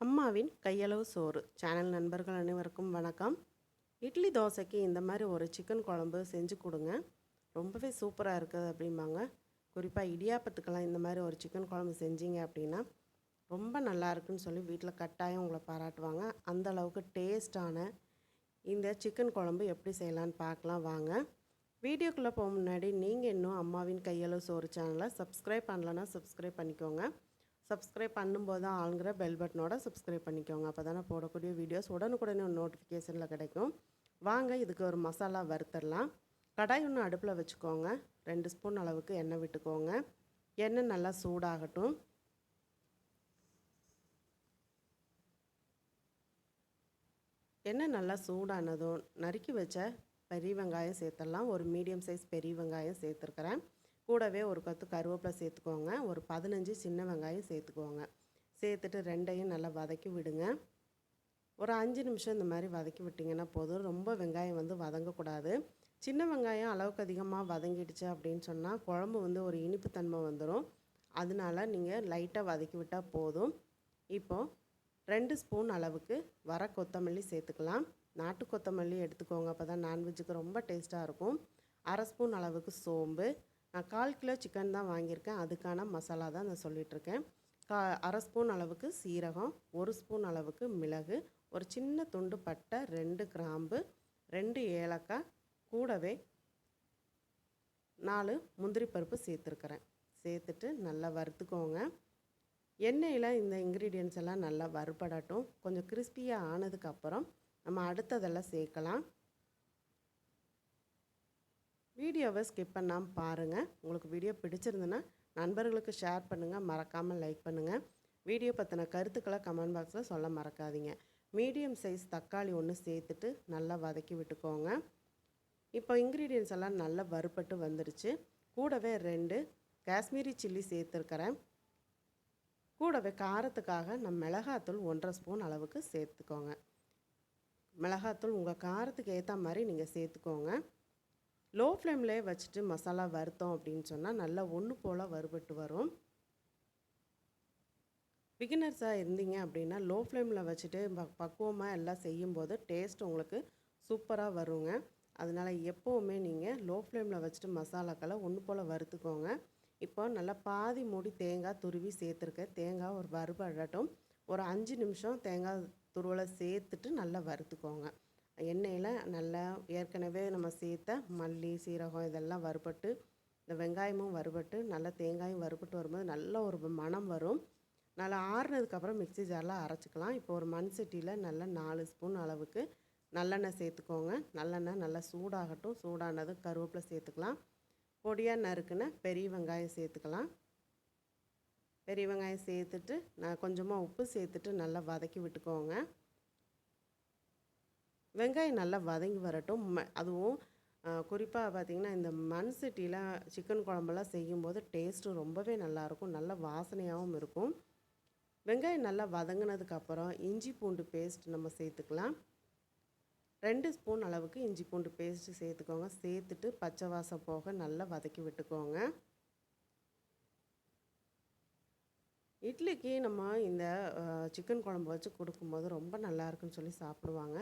அம்மாவின் கையளவு சோறு சேனல் நண்பர்கள் அனைவருக்கும் வணக்கம். இட்லி தோசைக்கு இந்த மாதிரி ஒரு சிக்கன் குழம்பு செஞ்சு கொடுங்க, ரொம்பவே சூப்பராக இருக்குது அப்படிம்பாங்க. குறிப்பாக இடியாப்பத்துக்கெல்லாம் இந்த மாதிரி ஒரு சிக்கன் குழம்பு செஞ்சீங்க அப்படின்னா ரொம்ப நல்லா இருக்குன்னு சொல்லி வீட்டில் கட்டாயம் உங்களை பாராட்டுவாங்க. அந்த அளவுக்கு டேஸ்டான இந்த சிக்கன் குழம்பு எப்படி செய்யலான்னு பார்க்கலாம் வாங்க. வீடியோக்குள்ளே போக முன்னாடி நீங்கள் இன்னும் அம்மாவின் கையளவு சோறு சேனலை சப்ஸ்கிரைப் பண்ணலன்னா சப்ஸ்கிரைப் பண்ணிக்கோங்க. சப்ஸ்கிரைப் பண்ணும்போது தான் ஆளுங்கிற பெல் பட்டனோட சப்ஸ்கிரைப் பண்ணிக்கோங்க. அப்போ தானே போடக்கூடிய வீடியோஸ் உடனுக்குடனே ஒரு நோட்டிஃபிகேஷனில் கிடைக்கும். வாங்க இதுக்கு ஒரு மசாலா வறுத்துடலாம். கடாய் ஒன்று அடுப்பில் வச்சுக்கோங்க. 2 ஸ்பூன் அளவுக்கு எண்ணெய் விட்டுக்கோங்க. எண்ணெய் நல்லா சூடாகட்டும். எண்ணெய் நல்லா சூடானதும் நறுக்கி வச்ச பெரிய வெங்காயம் சேர்த்துடலாம். ஒரு மீடியம் சைஸ் பெரிய வெங்காயம் சேர்த்துருக்குறேன். கூடவே ஒரு கொத்து கருவேப்பிலை சேர்த்துக்கோங்க. ஒரு 15 சின்ன வெங்காயம் சேர்த்துக்கோங்க. சேர்த்துட்டு ரெண்டையும் நல்லா வதக்கி விடுங்க. ஒரு 5 நிமிஷம் இந்த மாதிரி வதக்கி விட்டிங்கன்னா போதும். ரொம்ப வெங்காயம் வந்து வதங்கக்கூடாது. சின்ன வெங்காயம் அளவுக்கு அதிகமாக வதங்கிடுச்சு அப்படின்னு சொன்னால் குழம்பு வந்து ஒரு இனிப்பு தன்மை வந்துடும். அதனால நீங்கள் லைட்டாக வதக்கி விட்டால் போதும். இப்போது 2 ஸ்பூன் அளவுக்கு வர கொத்தமல்லி சேர்த்துக்கலாம். நாட்டு கொத்தமல்லி எடுத்துக்கோங்க, அப்போ தான் நான்வெஜ்ஜுக்கு ரொம்ப டேஸ்ட்டாக இருக்கும். அரை ஸ்பூன் அளவுக்கு சோம்பு. நான் 1/4 கிலோ சிக்கன் தான் வாங்கியிருக்கேன், அதுக்கான மசாலா தான் நான் சொல்லிகிட்ருக்கேன். அரை ஸ்பூன் அளவுக்கு சீரகம், 1 ஸ்பூன் அளவுக்கு மிளகு, ஒரு சின்ன துண்டு பட்டை, 2 கிராம்பு, 2 ஏலக்காய், கூடவே 4 முந்திரி பருப்பு சேர்த்துருக்குறேன். சேர்த்துட்டு நல்லா வறுத்துக்கோங்க. எண்ணெயில் இந்த இன்க்ரீடியன்ஸ் எல்லாம் நல்லா வறுபடட்டும். கொஞ்சம் கிறிஸ்பியாக ஆனதுக்கப்புறம் நம்ம அடுத்ததெல்லாம் சேர்க்கலாம். வீடியோவை ஸ்கிப் பண்ணாமல் பாருங்கள். உங்களுக்கு வீடியோ பிடிச்சிருந்துன்னா நண்பர்களுக்கு ஷேர் பண்ணுங்கள், மறக்காமல் லைக் பண்ணுங்கள். வீடியோ பற்றின கருத்துக்களை கமெண்ட் பாக்ஸில் சொல்ல மறக்காதீங்க. மீடியம் சைஸ் தக்காளி ஒன்று சேர்த்துட்டு நல்லா வதக்கி விட்டுக்கோங்க. இப்போ இன்க்ரீடியன்ஸ் எல்லாம் நல்லா வறுபட்டு வந்துடுச்சு. கூடவே 2 காஷ்மீரி சில்லி சேர்த்துருக்கிறேன். கூடவே காரத்துக்காக நான் மிளகாத்தூள் 1.5 ஸ்பூன் அளவுக்கு சேர்த்துக்கோங்க. மிளகாத்தூள் உங்கள் காரத்துக்கு ஏற்ற மாதிரி நீங்கள் சேர்த்துக்கோங்க. லோ ஃப்ளேம்லேயே வச்சுட்டு மசாலா வறுத்தோம் அப்படின்னு சொன்னால் நல்லா ஒன்று போல் வறுபட்டு வரும். பிகினர்ஸாக இருந்தீங்க அப்படின்னா லோ ஃப்ளேமில் வச்சுட்டு பக்குவமாக எல்லாம் செய்யும்போது டேஸ்ட் உங்களுக்கு சூப்பராக வருங்க. அதனால் எப்போவுமே நீங்கள் லோ ஃப்ளேமில் வச்சுட்டு மசாலாக்களை ஒன்று போல் வறுத்துக்கோங்க. இப்போ நல்லா பாதி மூடி தேங்காய் துருவி சேர்த்துருக்கேன். தேங்காய் ஒரு வறுபடட்டும். ஒரு 5 நிமிஷம் தேங்காய் துருவலை சேர்த்துட்டு நல்லா வறுத்துக்கோங்க. எண்ணெயில் நல்லா ஏற்கனவே நம்ம சேர்த்த மல்லி, சீரகம் இதெல்லாம் வறுபட்டு, இந்த வெங்காயமும் வறுபட்டு, நல்லா தேங்காயும் வறுபட்டு வரும்போது நல்ல ஒரு மணம் வரும். நல்லா ஆறுனதுக்கப்புறம் மிக்ஸி ஜாரில் அரைச்சிக்கலாம். இப்போ ஒரு மண் சட்டியில் நல்லா 4 ஸ்பூன் அளவுக்கு நல்லெண்ணெய் சேர்த்துக்கோங்க. நல்லெண்ணெய் நல்லா சூடாகட்டும். சூடானதும் கருவேப்பிலை சேர்த்துக்கலாம். பொடியாக நறுக்குன பெரிய வெங்காயம் சேர்த்துக்கலாம். பெரிய வெங்காயம் சேர்த்துட்டு நான் கொஞ்சமாக உப்பு சேர்த்துட்டு நல்லா வதக்கி விட்டுக்கோங்க. வெங்காயம் நல்லா வதங்கி வரட்டும். அதுவும் குறிப்பாக பார்த்திங்கன்னா இந்த மண் சட்டியில் சிக்கன் குழம்பெல்லாம் செய்யும்போது டேஸ்ட்டு ரொம்பவே நல்லாயிருக்கும், நல்ல வாசனையாகவும் இருக்கும். வெங்காயம் நல்லா வதங்கினதுக்கப்புறம் இஞ்சி பூண்டு பேஸ்ட் நம்ம சேர்த்துக்கலாம். 2 ஸ்பூன் அளவுக்கு இஞ்சி பூண்டு பேஸ்ட்டு சேர்த்துக்கோங்க. சேர்த்துட்டு பச்சை வாசம் போக நல்லா வதக்கி விட்டுக்கோங்க. இட்லிக்கு நம்ம இந்த சிக்கன் குழம்பு வச்சு கொடுக்கும்போது ரொம்ப நல்லாயிருக்குன்னு சொல்லி சாப்பிடுவாங்க.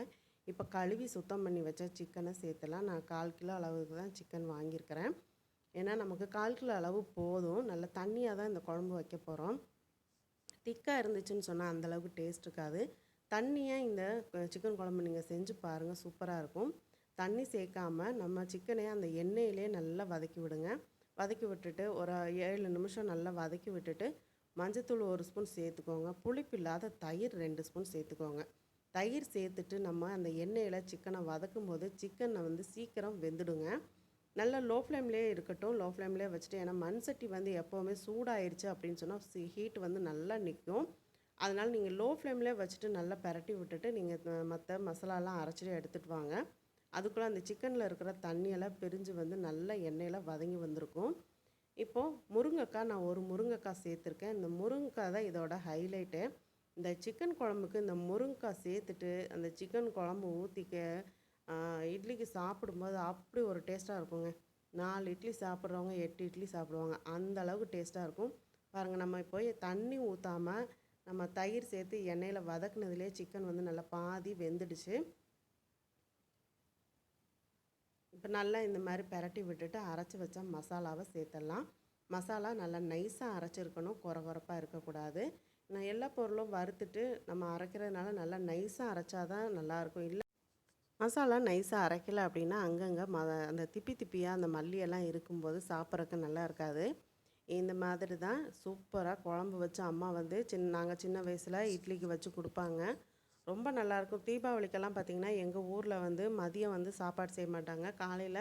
இப்போ கழுவி சுத்தம் பண்ணி வச்ச சிக்கனை சேர்த்துலாம். நான் 1/4 கிலோ அளவுக்கு தான் சிக்கன் வாங்கியிருக்கிறேன். ஏன்னா நமக்கு 1/4 கிலோ அளவு போதும். நல்ல தண்ணியாக தான் இந்த குழம்பு வைக்க போகிறோம். திக்காக இருந்துச்சுன்னு சொன்னால் அந்தளவுக்கு டேஸ்ட் இருக்காது. தண்ணியாக இந்த சிக்கன் குழம்பு நீங்கள் செஞ்சு பாருங்கள், சூப்பராக இருக்கும். தண்ணி சேர்க்காம நம்ம சிக்கனை அந்த எண்ணெயிலே நல்லா வதக்கி விடுங்க. வதக்கி விட்டுட்டு ஒரு 7 நிமிஷம் நல்லா வதக்கி விட்டுட்டு மஞ்சத்தூள் 1 ஸ்பூன் சேர்த்துக்கோங்க. புளிப்பு இல்லாத தயிர் 2 ஸ்பூன் சேர்த்துக்கோங்க. தயிர் சேர்த்துட்டு நம்ம அந்த எண்ணெயில் சிக்கனை வதக்கும் போது சிக்கனை வந்து சீக்கிரம் வெந்துடுங்க. நல்லா லோ ஃப்ளேம்லேயே இருக்கட்டும். லோ ஃப்ளேம்லேயே வச்சுட்டு, ஏன்னா மண் சட்டி வந்து எப்போவுமே சூடாயிருச்சு அப்படின்னு சொன்னால் ஹீட் வந்து நல்லா நிற்கும். அதனால் நீங்கள் லோ ஃப்ளேம்லேயே வச்சுட்டு நல்லா பரட்டி விட்டுட்டு நீங்கள் மற்ற மசாலாலாம் அரைச்சிட்டு எடுத்துகிட்டு வாங்க. அதுக்குள்ளே அந்த சிக்கனில் இருக்கிற தண்ணியெல்லாம் பிரிஞ்சு வந்து நல்லா எண்ணெயில் வதங்கி வந்திருக்கும். இப்போது முருங்கைக்காய், நான் ஒரு முருங்கைக்காய் சேர்த்துருக்கேன். இந்த முருங்கைக்காய் தான் இதோட ஹைலைட்டு. இந்த சிக்கன் குழம்புக்கு இந்த முருங்கைக்காய் சேர்த்துட்டு அந்த சிக்கன் குழம்பு ஊற்றிக்க இட்லிக்கு சாப்பிடும்போது அப்படி ஒரு டேஸ்ட்டாக இருக்குங்க. 4 இட்லி சாப்பிட்றவங்க 8 இட்லி சாப்பிடுவாங்க, அந்த அளவுக்கு டேஸ்ட்டாக இருக்கும். பாருங்கள், நம்ம போய் தண்ணி ஊற்றாமல் நம்ம தயிர் சேர்த்து எண்ணெயில் வதக்குனதுலேயே சிக்கன் வந்து நல்லா பாதி வெந்துடுச்சு. இப்போ நல்லா இந்த மாதிரி பெரட்டி விட்டுட்டு அரைச்சி வச்ச மசாலாவை சேர்த்துடலாம். மசாலா நல்லா நைஸாக அரைச்சிருக்கணும், கொரகொரப்பாக இருக்கக்கூடாது. நான் எல்லா பொருளும் வறுத்துட்டு நம்ம அரைக்கிறதுனால நல்லா நைஸாக அரைச்சா தான் நல்லாயிருக்கும். இல்லை மசாலா நைஸாக அரைக்கலை அப்படின்னா அங்கங்கே அந்த திப்பி திப்பியாக அந்த மல்லியெல்லாம் இருக்கும்போது சாப்பிட்றதுக்கு நல்லா இருக்காது. இந்த மாதிரி தான் சூப்பராக குழம்பு வச்சு அம்மா வந்து நாங்கள் சின்ன வயசில் இட்லிக்கு வச்சு கொடுப்பாங்க. ரொம்ப நல்லாயிருக்கும். தீபாவளிக்கெல்லாம் பார்த்திங்கன்னா எங்கள் ஊரில் வந்து மதியம் வந்து சாப்பாடு செய்ய மாட்டாங்க. காலையில்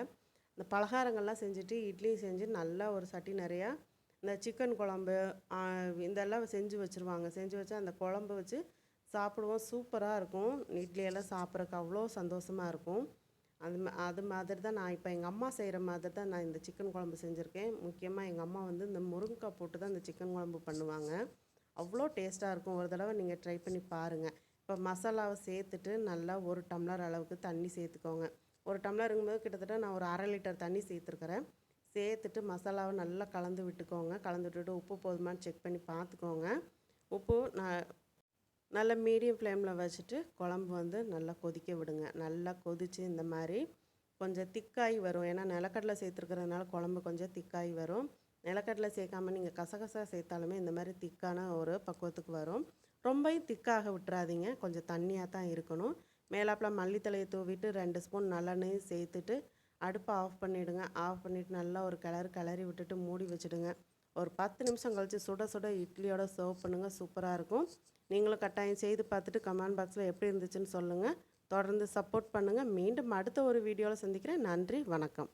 இந்த பலகாரங்கள்லாம் செஞ்சுட்டு இட்லி செஞ்சு நல்லா ஒரு சட்டி நிறையா இந்த சிக்கன் குழம்பு இதெல்லாம் செஞ்சு வச்சுருவாங்க. செஞ்சு வச்சு அந்த குழம்பு வச்சு சாப்பிடுவோம். சூப்பராக இருக்கும். இட்லியெல்லாம் சாப்பிட்றதுக்கு அவ்வளோ சந்தோஷமாக இருக்கும். அது மாதிரி தான் நான் இப்போ எங்கள் அம்மா செய்கிற மாதிரி தான் நான் இந்த சிக்கன் குழம்பு செஞ்சுருக்கேன். முக்கியமாக எங்கள் அம்மா வந்து இந்த முருங்கைக்காய் போட்டு தான் இந்த சிக்கன் குழம்பு பண்ணுவாங்க. அவ்வளோ டேஸ்ட்டாக இருக்கும். ஒரு தடவை நீங்கள் ட்ரை பண்ணி பாருங்கள். இப்போ மசாலாவை சேர்த்துட்டு நல்லா 1 டம்ளர் அளவுக்கு தண்ணி சேர்த்துக்கோங்க. 1 டம்ளருங்கும்போது கிட்டத்தட்ட நான் ஒரு 1/2 லிட்டர் தண்ணி சேர்த்துருக்கிறேன். சேர்த்துட்டு மசாலாவை நல்லா கலந்து விட்டுக்கோங்க. கலந்து விட்டுட்டு உப்பு போதுமான்னு செக் பண்ணி பார்த்துக்கோங்க. உப்பு நல்லா மீடியம் ஃப்ளேமில் வச்சுட்டு குழம்பு வந்து நல்லா கொதிக்க விடுங்க. நல்லா கொதித்து இந்த மாதிரி கொஞ்சம் திக்காகி வரும். ஏன்னா நிலக்கடலை சேர்த்துருக்கிறதுனால குழம்பு கொஞ்சம் திக்காகி வரும். நிலக்கடலை சேர்க்காம நீங்கள் கசகசா சேர்த்தாலுமே இந்த மாதிரி திக்கான ஒரு பக்குவத்துக்கு வரும். ரொம்பவும் திக்காக விட்டுறாதீங்க, கொஞ்சம் தண்ணியாக தான் இருக்கணும். மேலாப்பில் மல்லித்தலையை தூவிட்டு 2 ஸ்பூன் நல்லெண்ணெயும் சேர்த்துட்டு அடுப்பை ஆஃப் பண்ணிவிடுங்க. ஆஃப் பண்ணிவிட்டு நல்லா ஒரு கிளறி விட்டுட்டு மூடி வச்சுடுங்க. ஒரு 10 நிமிஷம் கழித்து சுட சுட இட்லியோட சர்வ் பண்ணுங்கள். சூப்பராக இருக்கும். நீங்களும் கட்டாயம் செய்து பார்த்துட்டு கமெண்ட் பாக்ஸில் எப்படி இருந்துச்சுன்னு சொல்லுங்கள். தொடர்ந்து சப்போர்ட் பண்ணுங்கள். மீண்டும் அடுத்த ஒரு வீடியோவில் சந்திக்கிறேன். நன்றி, வணக்கம்.